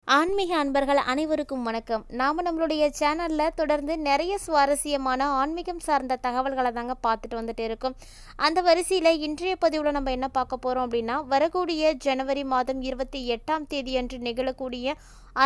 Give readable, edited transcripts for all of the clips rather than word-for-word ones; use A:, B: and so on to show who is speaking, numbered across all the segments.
A: ஆன்மீக அன்பர்கள் அனைவருக்கும் வணக்கம். நாம் நம்மளுடைய சேனலில் தொடர்ந்து நிறைய சுவாரஸ்யமான ஆன்மீகம் சார்ந்த தகவல்களை தாங்க பார்த்துட்டு வந்துட்டு இருக்கோம். அந்த வரிசையில் இன்றைய பதிவில் நம்ம என்ன பார்க்க போகிறோம் அப்படின்னா, வரக்கூடிய ஜனவரி மாதம் 28ஆம் தேதி அன்று நிகழக்கூடிய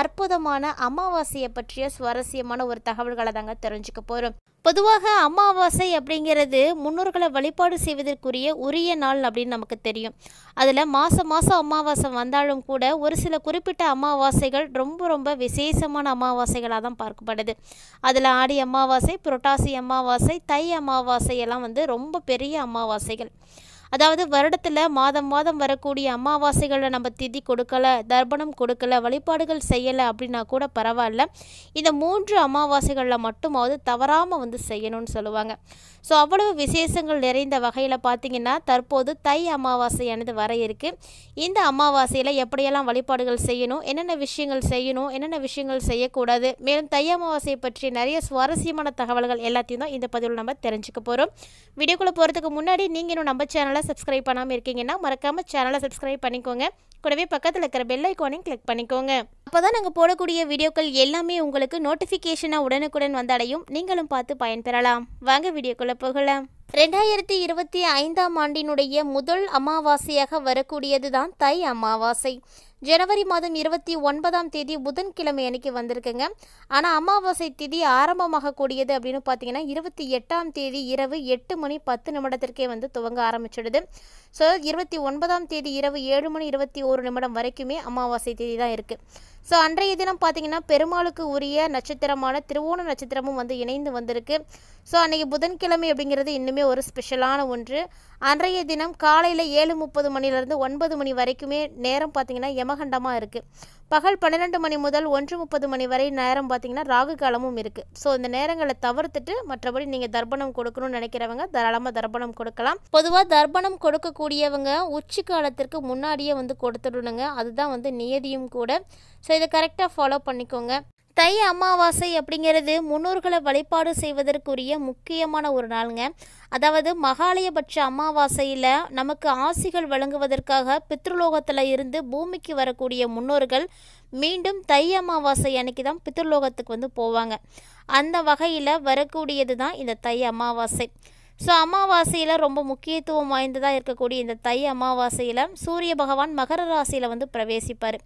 A: அற்புதமான அமாவாசையை பற்றிய சுவாரஸ்யமான ஒரு தகவல்களை தாங்க தெரிஞ்சுக்க போகிறோம். பொதுவாக அமாவாசை அப்படிங்கிறது முன்னோர்களை வழிபாடு செய்வதற்குரிய உரிய நாள் அப்படின்னு நமக்கு தெரியும். அதில் மாதம் அமாவாசை வந்தாலும் கூட ஒரு சில குறிப்பிட்ட அமாவாசைகள் ரொம்ப ரொம்ப விசேஷமான அமாவாசைகளாக தான் பார்க்கப்படுது. அதில் ஆடி அமாவாசை, புரட்டாசி அமாவாசை, தை அமாவாசை எல்லாம் ரொம்ப பெரிய அமாவாசைகள். அதாவது வருடத்தில் மாதம் வரக்கூடிய அமாவாசைகளில் நம்ம திதி கொடுக்கலை, தர்ப்பணம் கொடுக்கலை, வழிபாடுகள் செய்யலை அப்படின்னா கூட பரவாயில்ல, இந்த 3 அமாவாசைகளில் மட்டுமாவது தவறாமல் செய்யணும்னு சொல்லுவாங்க. ஸோ அவ்வளவு விசேஷங்கள் நிறைந்த வகையில் பார்த்திங்கன்னா தற்போது தை அமாவாசையானது வர இருக்குது. இந்த அமாவாசையில் எப்படியெல்லாம் வழிபாடுகள் செய்யணும், என்னென்ன விஷயங்கள் செய்யணும், என்னென்ன விஷயங்கள் செய்யக்கூடாது, மேலும் தை அமாவாசையை பற்றி நிறைய சுவாரஸ்யமான தகவல்கள் எல்லாத்தையும் தான் இந்த பதிவில் நம்ம தெரிஞ்சுக்க போகிறோம். வீடியோக்குள்ளே போகிறதுக்கு முன்னாடி நீங்கள் இன்னும் நம்ம சேனலை சப்ஸ்கிரைப் பண்ணாமல் இருக்கீங்கன்னா மறக்காமல் சேனலை சப்ஸ்கிரைப் பண்ணிக்கோங்க. கூடவே பக்கத்தில் இருக்கிற பெல் ஐக்கானையும் கிளிக் பண்ணிக்கோங்க. அப்போ தான் நாங்கள் போடக்கூடிய வீடியோக்கள் எல்லாமே உங்களுக்கு நோட்டிஃபிகேஷனாக உடனுக்குடன் வந்தடையும். நீங்களும் பார்த்து பயன்பெறலாம். வாங்க வீடியோக்குள்ளே போகலாம். 2025ஆம் ஆண்டினுடைய முதல் அமாவாசையாக வரக்கூடியது தான் தை அமாவாசை. ஜனவரி மாதம் 29ஆம் தேதி புதன்கிழமை அன்னைக்கு வந்திருக்குங்க. ஆனால் அமாவாசை திதி ஆரம்பமாக கூடியது அப்படின்னு பார்த்தீங்கன்னா 28ஆம் தேதி இரவு 8:10 துவங்க ஆரம்பிச்சிடுது. ஸோ 29ஆம் தேதி இரவு 7:21 வரைக்குமே அமாவாசை திதி தான் இருக்குது. ஸோ அன்றைய தினம் பார்த்திங்கன்னா பெருமாளுக்கு உரிய நட்சத்திரமான திருவோண நட்சத்திரமும் இணைந்து வந்திருக்கு. ஸோ அன்றைக்கி புதன்கிழமை அப்படிங்கிறது இன்னுமே ஒரு ஸ்பெஷலான ஒன்று. அன்றைய தினம் காலையில் 7:30 மணிலேருந்து 9 மணி வரைக்குமே நேரம் பார்த்திங்கன்னா யமகண்டமாக இருக்குது. பகல் 12 மணி முதல் 1:30 மணி வரை நேரம் பார்த்திங்கன்னா ராகு காலமும் இருக்குது. ஸோ இந்த நேரங்களை தவிர்த்துட்டு மற்றபடி நீங்கள் தர்ப்பணம் கொடுக்கணும்னு நினைக்கிறவங்க தாராளமாக தர்ப்பணம் கொடுக்கலாம். பொதுவாக தர்ப்பணம் கொடுக்கக்கூடியவங்க உச்சி காலத்திற்கு முன்னாடியே கொடுத்துடணுங்க. அதுதான் நியதியும் கூட. ஸோ இதை கரெக்டாக ஃபாலோ பண்ணிக்கோங்க. தை அமாவாசை அப்படிங்கிறது முன்னோர்களை வழிபாடு செய்வதற்குரிய முக்கியமான ஒரு நாளுங்க. அதாவது மகாலயபட்ச அமாவாசையில் நமக்கு ஆசிகள் வழங்குவதற்காக பித்ருலோகத்தில் இருந்து பூமிக்கு வரக்கூடிய முன்னோர்கள் மீண்டும் தை அமாவாசை அன்னைக்கு தான் பித்ருலோகத்துக்கு போவாங்க. அந்த வகையில் வரக்கூடியது தான் இந்த தை அமாவாசை. ஸோ அமாவாசையில் ரொம்ப முக்கியத்துவம் வாய்ந்ததாக இருக்கக்கூடிய இந்த தை அமாவாசையில் சூரிய பகவான் மகர ராசியில் பிரவேசிப்பார்.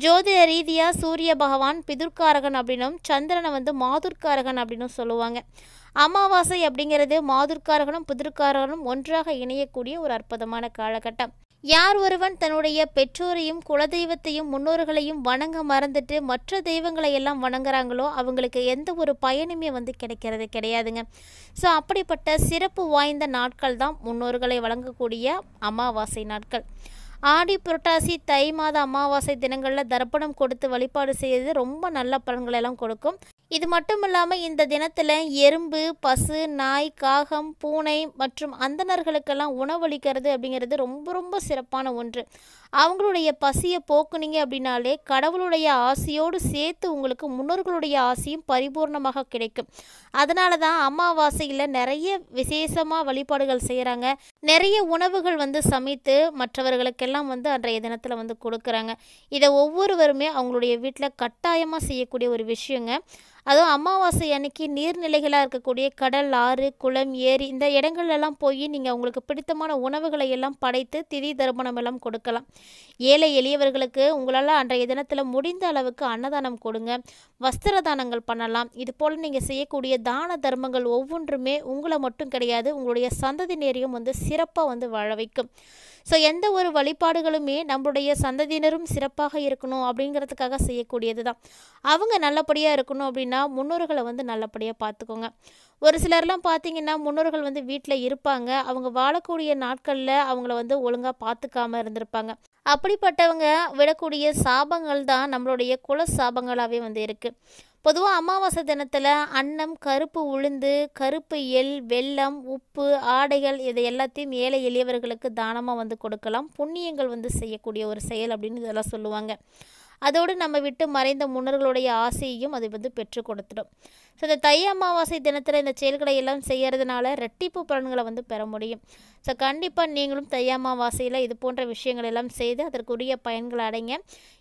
A: ஜோதிட ரீதியாக சூரிய பகவான் பிதுர்காரகன் அப்படின்னும் சந்திரனை மாதுர்காரகன் அப்படின்னு சொல்லுவாங்க. அமாவாசை அப்படிங்கிறது மாதுர்காரகனும் பிதுர்காரகனும் ஒன்றாக இணையக்கூடிய ஒரு அற்புதமான காலகட்டம். யார் ஒருவன் தன்னுடைய பெற்றோரையும் குலதெய்வத்தையும் முன்னோர்களையும் வணங்க மறந்துட்டு மற்ற தெய்வங்களை எல்லாம் வணங்குறாங்களோ அவங்களுக்கு எந்த ஒரு பயனுமே கிடைக்கிறது கிடையாதுங்க. ஸோ அப்படிப்பட்ட சிறப்பு வாய்ந்த நாட்கள் தான் முன்னோர்களை வழங்கக்கூடிய அமாவாசை நாட்கள். ஆடி புரட்டாசி தை மாத அமாவாசை தினங்களில் தர்ப்பணம் கொடுத்து வழிபாடு செய்வது ரொம்ப நல்ல பலன்கள் எல்லாம் கொடுக்கும். இது மட்டும் இல்லாமல் இந்த தினத்தில் எறும்பு, பசு, நாய், காகம், பூனை மற்றும் அந்தணர்களுக்கெல்லாம் உணவளிக்கிறது அப்படிங்கிறது ரொம்ப ரொம்ப சிறப்பான ஒன்று. அவங்களுடைய பசியை போக்குனீங்க அப்படின்னாலே கடவுளுடைய ஆசையோடு சேர்த்து உங்களுக்கு முன்னோர்களுடைய ஆசையும் பரிபூர்ணமாக கிடைக்கும். அதனால தான் அமாவாசையில் நிறைய விசேஷமாக வழிபாடுகள் செய்கிறாங்க. நிறைய உணவுகள் சமைத்து மற்றவர்களுக்கெல்லாம் அன்றைய தினத்தில் கொடுக்குறாங்க. இதை ஒவ்வொருவருமே அவங்களுடைய வீட்டில் கட்டாயமாக செய்யக்கூடிய ஒரு விஷயங்க. அதுவும் அமாவாசை அன்னைக்கு நீர்நிலைகளாக இருக்கக்கூடிய கடல், ஆறு, குளம், ஏரி இந்த இடங்கள்லாம் போய் நீங்கள் உங்களுக்கு பிடித்தமான உணவுகளை எல்லாம் படைத்து திதி தர்ப்பணம் எல்லாம் கொடுக்கலாம். ஏழை எளியவர்களுக்கு உங்களால் அன்றைய தினத்தில் முடிந்த அளவுக்கு அன்னதானம் கொடுங்க, வஸ்திர தானங்கள் பண்ணலாம். இது போல் நீங்கள் செய்யக்கூடிய தான தர்மங்கள் ஒவ்வொன்றுமே உங்களை மட்டும் கிடையாது, உங்களுடைய சந்ததியினரையும் சிறப்பாக வாழ வைக்கும். ஸோ எந்த ஒரு வழிபாடுகளுமே நம்மளுடைய சந்ததியினரும் சிறப்பாக இருக்கணும் அப்படிங்கிறதுக்காக செய்யக்கூடியது தான். அவங்க நல்லபடியாக இருக்கணும் அப்படின்னா முன்னோர்களை நல்லபடியாக பார்த்துக்கோங்க. ஒரு சிலர்லாம் பார்த்திங்கன்னா முன்னோர்கள் வீட்டில் இருப்பாங்க, அவங்க வாழக்கூடிய நாட்களில் அவங்கள ஒழுங்காக பார்த்துக்காமல் இருந்திருப்பாங்க. அப்படிப்பட்டவங்க விடக்கூடிய சாபங்கள் தான் நம்மளுடைய குல சாபங்களாகவே இருக்குது. பொதுவாக அமாவாசை தினத்தில் அன்னம், கருப்பு உளுந்து, கருப்பு எள், வெல்லம், உப்பு, ஆடைகள் இதை எல்லாத்தையும் ஏழை எளியவர்களுக்கு தானமாக கொடுக்கலாம். புண்ணியங்கள் செய்யக்கூடிய ஒரு செயல் அப்படின்னு இதெல்லாம் சொல்லுவாங்க. அதோடு நம்ம விட்டு மறைந்த முன்னர்களுடைய ஆசையையும் அதை பெற்று கொடுத்துடும். ஸோ இந்த தை அமாவாசை தினத்தில் இந்த செயல்களை எல்லாம் செய்கிறதுனால ரெட்டிப்பு பலன்களை பெற முடியும். ஸோ கண்டிப்பாக நீங்களும் தை அமாவாசையில் இது போன்ற விஷயங்கள் எல்லாம் செய்து அதற்குரிய பயன்களை அடைங்க.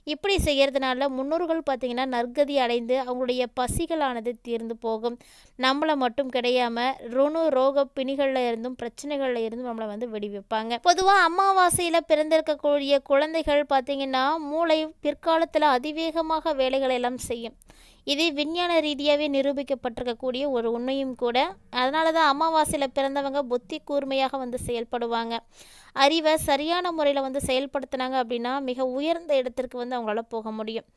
A: இப்படி செய்கிறதுனால முன்னோர்கள் பார்த்திங்கன்னா நற்கதி அடைந்து அவங்களுடைய பசிகளானது தீர்ந்து போகும். நம்மளை மட்டும் கிடையாமல் ரோக பிணிகளில் இருந்தும் பிரச்சனைகளில் இருந்தும் நம்மளை வந்து விடுவிப்பாங்க. பொதுவாக அமாவாசையில் பிறந்திருக்கக்கூடிய குழந்தைகள் பார்த்திங்கன்னா மூளை பிற்காலத்தில் அதிவேகமாக வேலைகளை எல்லாம் செய்யும். இது விஞ்ஞான ரீதியாகவே நிரூபிக்கப்பட்டிருக்கக்கூடிய ஒரு உண்மையும் கூட. அதனால தான் அமாவாசையில் பிறந்தவங்க புத்தி கூர்மையாக வந்து செயல்படுவாங்க. அறிவை சரியான முறையில் வந்து செயல்படுத்தினாங்க அப்படின்னா மிக உயர்ந்த இடத்திற்கு வந்து அவங்களால போக முடியும்.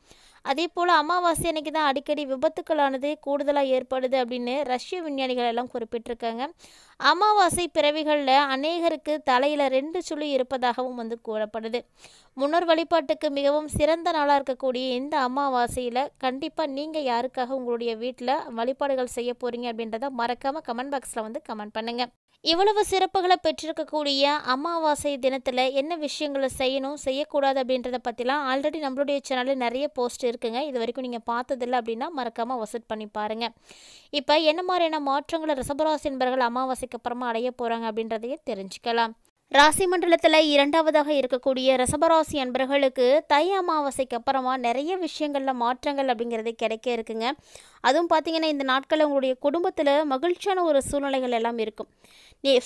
A: அதே போல் அமாவாசை அன்னைக்கு தான் அடிக்கடி விபத்துக்களானது கூடுதலாக ஏற்படுது அப்படின்னு ரஷ்ய விஞ்ஞானிகள் எல்லாம் குறிப்பிட்டிருக்காங்க. அமாவாசை பிறவிகளில் அநேகருக்கு தலையில் 2 சுழி இருப்பதாகவும் வந்து கூறப்படுது. முன்னோர் வழிபாட்டுக்கு மிகவும் சிறந்த நாளாக இருக்கக்கூடிய இந்த அமாவாசையில் கண்டிப்பாக நீங்கள் யாருக்காக உங்களுடைய வீட்டில் வழிபாடுகள் செய்ய போகிறீங்க அப்படின்றத மறக்காமல் கமெண்ட் பாக்ஸில் வந்து கமெண்ட் பண்ணுங்கள். இவ்வளவு சிறப்புகளை பெற்றிருக்கக்கூடிய அமாவாசை தினத்தில் என்ன விஷயங்களை செய்யணும் செய்யக்கூடாது அப்படின்றத பற்றிலாம் ஆல்ரெடி நம்மளுடைய சேனலில் நிறைய போஸ்ட் இருக்குங்க. இது வரைக்கும் நீங்கள் பார்த்ததில்லை அப்படின்னா மறக்காமல் விசிட் பண்ணி பாருங்கள். இப்போ என்ன மாதிரியான மாற்றங்களை ரிஷபராசி என்பவர்கள் அமாவாசைக்கு அப்புறமா அடைய போகிறாங்க அப்படின்றதையும் தெரிஞ்சுக்கலாம். ராசி மண்டலத்தில் 2வதாக இருக்கக்கூடிய ரிஷபராசி அன்பர்களுக்கு தை அமாவாசைக்கு அப்புறமா நிறைய விஷயங்களில் மாற்றங்கள் அப்படிங்கிறது கிடைக்க இருக்குங்க. அதுவும் பார்த்திங்கன்னா இந்த நாட்களில் உங்களுடைய குடும்பத்தில் மகிழ்ச்சியான ஒரு சூழ்நிலைகள் எல்லாம் இருக்கும்.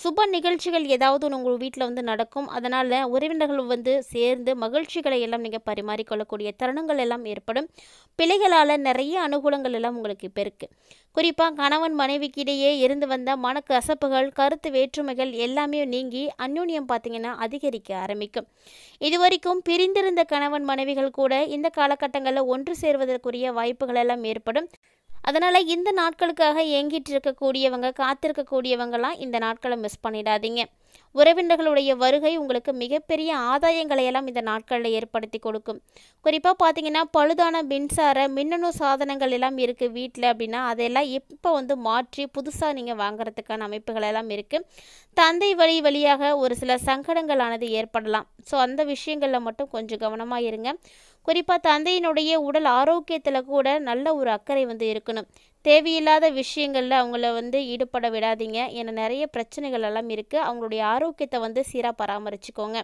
A: சுப நிகழ்ச்சிகள் ஏதாவது உங்கள் வீட்டில் வந்து நடக்கும். அதனால் உறவினர்கள் வந்து சேர்ந்து மகிழ்ச்சிகளை எல்லாம் நீங்கள் பரிமாறிக்கொள்ளக்கூடிய தருணங்கள் எல்லாம் ஏற்படும். பிள்ளைகளால் நிறைய அனுகூலங்கள் எல்லாம் உங்களுக்கு இப்போ இருக்குது. குறிப்பாக கணவன் மனைவிக்கு இடையே இருந்து வந்த மனக்கசப்புகள் கருத்து வேற்றுமைகள் எல்லாமே நீங்கி அந்யோன்யம் பார்த்திங்கன்னா அதிகரிக்க ஆரம்பிக்கும். இதுவரைக்கும் பிரிந்திருந்த கணவன் மனைவிகள் கூட இந்த காலகட்டங்களில் ஒன்று சேர்வதற்குரிய வாய்ப்புகள் எல்லாம் ஏற்படும். அதனால் இந்த நாட்களுக்காக ஏங்கிட்டு இருக்கக்கூடியவங்க காத்திருக்கக்கூடியவங்களாம் இந்த நாட்களை மிஸ் பண்ணிடாதீங்க. உறவினர்களுடைய வருகை உங்களுக்கு மிகப்பெரிய ஆதாயங்களை எல்லாம் இந்த நாட்களில் ஏற்படுத்தி கொடுக்கும். குறிப்பாக பார்த்தீங்கன்னா பழுதான மின்னணு சாதனங்கள் எல்லாம் இருக்குது வீட்டில் அப்படின்னா அதையெல்லாம் இப்போ வந்து மாற்றி புதுசாக நீங்கள் வாங்குறதுக்கான அமைப்புகள் எல்லாம் இருக்குது. தந்தை வழியாக ஒரு சில சங்கடங்களானது ஏற்படலாம். ஸோ அந்த விஷயங்களில் மட்டும் கொஞ்சம் கவனமாக இருங்க. குறிப்பாக தந்தையினுடைய உடல் ஆரோக்கியத்தில் கூட நல்ல ஒரு அக்கறை வந்து இருக்கணும். தேவையில்லாத விஷயங்களில் அவங்கள வந்து ஈடுபட விடாதீங்க. ஏன்னா நிறைய பிரச்சனைகள் எல்லாம் இருக்குது. அவங்களுடைய ஆரோக்கியத்தை வந்து சீராக பராமரிச்சுக்கோங்க.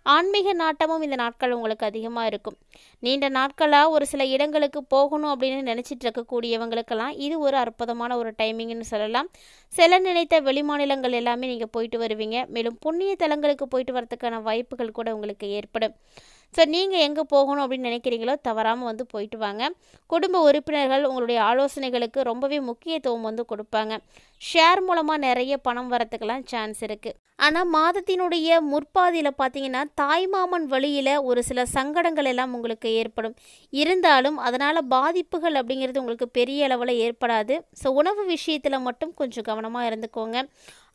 A: ஆன்மீக நாட்டமும் இந்த நாட்கள் உங்களுக்கு அதிகமாக இருக்கும். நீண்ட நாட்களாக ஒரு சில இடங்களுக்கு போகணும் அப்படின்னு நினச்சிட்டு இருக்கக்கூடியவங்களுக்கெல்லாம் இது ஒரு அற்புதமான ஒரு டைமிங்னு சொல்லலாம். சில நினைத்த வெளிமாநிலங்கள் எல்லாமே நீங்கள் போயிட்டு வருவீங்க. மேலும் புண்ணிய தலங்களுக்கு போயிட்டு வரதுக்கான வாய்ப்புகள் கூட உங்களுக்கு ஏற்படும். ஸோ நீங்கள் எங்கே போகணும் அப்படின்னு நினைக்கிறீங்களோ தவறாமல் வந்து போயிட்டு வாங்க. குடும்ப உறுப்பினர்கள் உங்களுடைய ஆலோசனைகளுக்கு ரொம்பவே முக்கியத்துவம் வந்து கொடுப்பாங்க. ஷேர் மூலமாக நிறைய பணம் வரத்துக்கெல்லாம் சான்ஸ் இருக்குது. ஆனால் மாதத்தினுடைய முற்பாதியில் பார்த்தீங்கன்னா தாய்மாமன் வழியில் ஒரு சில சங்கடங்கள் எல்லாம் உங்களுக்கு ஏற்படும். இருந்தாலும் அதனால் பாதிப்புகள் அப்படிங்கிறது உங்களுக்கு பெரிய அளவில் ஏற்படாது. ஸோ உணவு விஷயத்தில் மட்டும் கொஞ்சம் கவனமாக இருந்துக்கோங்க.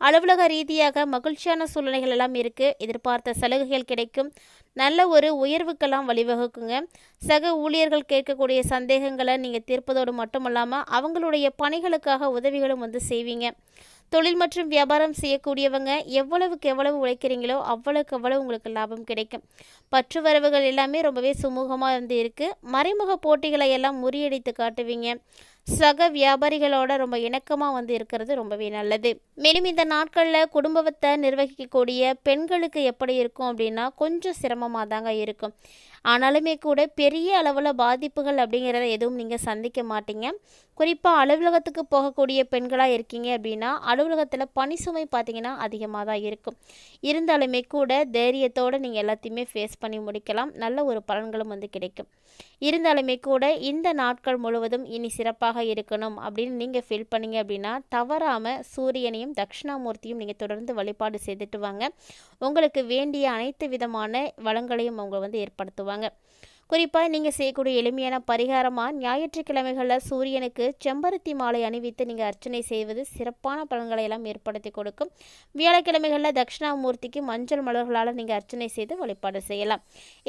A: அலுவலக ரீதியாக மகிழ்ச்சியான சூழ்நிலைகள் எல்லாம் இருக்குது. எதிர்பார்த்த சலுகைகள் கிடைக்கும். நல்ல ஒரு உயர்வுக்கெல்லாம் வழிவகுக்குங்க. சக ஊழியர்கள் கேட்கக்கூடிய சந்தேகங்களை நீங்கள் தீர்ப்பதோடு மட்டும் இல்லாமல் அவங்களுடைய பணிகளுக்காக உதவிகளும் வந்து செய்வீங்க. தொழில் மற்றும் வியாபாரம் செய்யக்கூடியவங்க எவ்வளவுக்கு எவ்வளவு உழைக்கிறீங்களோ அவ்வளவு உங்களுக்கு லாபம் கிடைக்கும். பற்று வரவுகள் எல்லாமே ரொம்பவே சுமூகமாக வந்து இருக்குது. மறைமுக போட்டிகளை எல்லாம் முறியடித்து காட்டுவீங்க. சக வியாபாரிகளோட ரொம்ப இணக்கமாக வந்து இருக்கிறது ரொம்பவே நல்லது. மேலும் இந்த நாட்களில் குடும்பத்தை நிர்வகிக்கக்கூடிய பெண்களுக்கு எப்படி இருக்கும் அப்படின்னா கொஞ்சம் சிரமமாக தாங்க இருக்கும். ஆனாலுமே கூட பெரிய அளவில் பாதிப்புகள் அப்படிங்கிறத எதுவும் நீங்கள் சந்திக்க மாட்டீங்க. குறிப்பாக அலுவலகத்துக்கு போகக்கூடிய பெண்களாக இருக்கீங்க அப்படின்னா அலுவலகத்தில் பணி சுமை பார்த்திங்கன்னா அதிகமாக தான் இருக்கும். இருந்தாலுமே கூட தைரியத்தோடு நீங்கள் எல்லாத்தையுமே ஃபேஸ் பண்ணி முடிக்கலாம். நல்ல ஒரு பலன்களும் வந்து கிடைக்கும். இருந்தாலுமே கூட இந்த நாட்கள் முழுவதும் இனி சிறப்பாக இருக்கணும் அப்படின்னு நீங்கள் ஃபீல் பண்ணீங்க அப்படின்னா தவறாமல் சூரியனையும் தட்சிணாமூர்த்தியும் நீங்கள் தொடர்ந்து வழிபாடு செய்துட்டு வாங்க. உங்களுக்கு வேண்டிய அனைத்து விதமான வளங்களையும் அவங்க வந்து ஏற்படுத்துவாங்க. குறிப்பாக நீங்கள் செய்யக்கூடிய எளிமையான பரிகாரமாக ஞாயிற்றுக்கிழமைகளில் சூரியனுக்கு செம்பருத்தி மாலை அணிவித்து நீங்கள் அர்ச்சனை செய்வது சிறப்பான பலன்களை எல்லாம் ஏற்படுத்தி கொடுக்கும். வியாழக்கிழமைகளில் தட்சிணாமூர்த்திக்கு மஞ்சள் மலர்களால் நீங்கள் அர்ச்சனை செய்து வழிபாடு செய்யலாம்.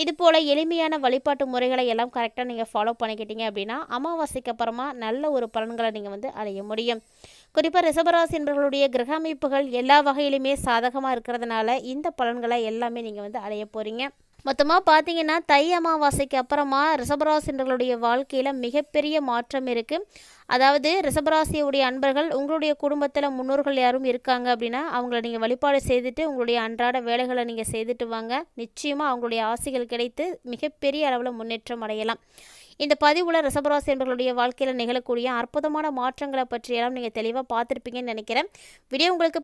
A: இதுபோல் எளிமையான வழிபாட்டு முறைகளை எல்லாம் கரெக்டாக நீங்கள் ஃபாலோ பண்ணிக்கிட்டீங்க அப்படின்னா அமாவாசைக்கு அப்புறமா நல்ல ஒரு பலன்களை நீங்கள் வந்து அடைய முடியும். குறிப்பாக ரிஷபராசி என்பவர்களுடைய கிரக அமைப்புகள் எல்லா வகையிலுமே சாதகமாக இருக்கிறதுனால இந்த பலன்களை எல்லாமே நீங்கள் வந்து அடைய போகிறீங்க. மொத்தமாக பார்த்தீங்கன்னா தை அமாவாசைக்கு அப்புறமா ரிஷபராசினர்களுடைய வாழ்க்கையில் மிகப்பெரிய மாற்றம் இருக்குது. அதாவது ரிஷபராசியுடைய அன்பர்கள் உங்களுடைய குடும்பத்தில் முன்னோர்கள் யாரும் இருக்காங்க அப்படின்னா அவங்கள நீங்கள் வழிபாடு செய்துட்டு உங்களுடைய அன்றாட வேலைகளை நீங்கள் செய்துட்டு வாங்க. நிச்சயமாக அவங்களுடைய ஆசைகள் கிடைத்து மிகப்பெரிய அளவில் முன்னேற்றம் அடையலாம். இந்த பதிவில் ரிஷபராசி என்பவர்களுடைய வாழ்க்கையில் நிகழக்கூடிய அற்புதமான மாற்றங்களை பற்றியெல்லாம் நீங்கள் தெளிவாக பார்த்துருப்பீங்கன்னு நினைக்கிறேன். வீடியோ உங்களுக்கு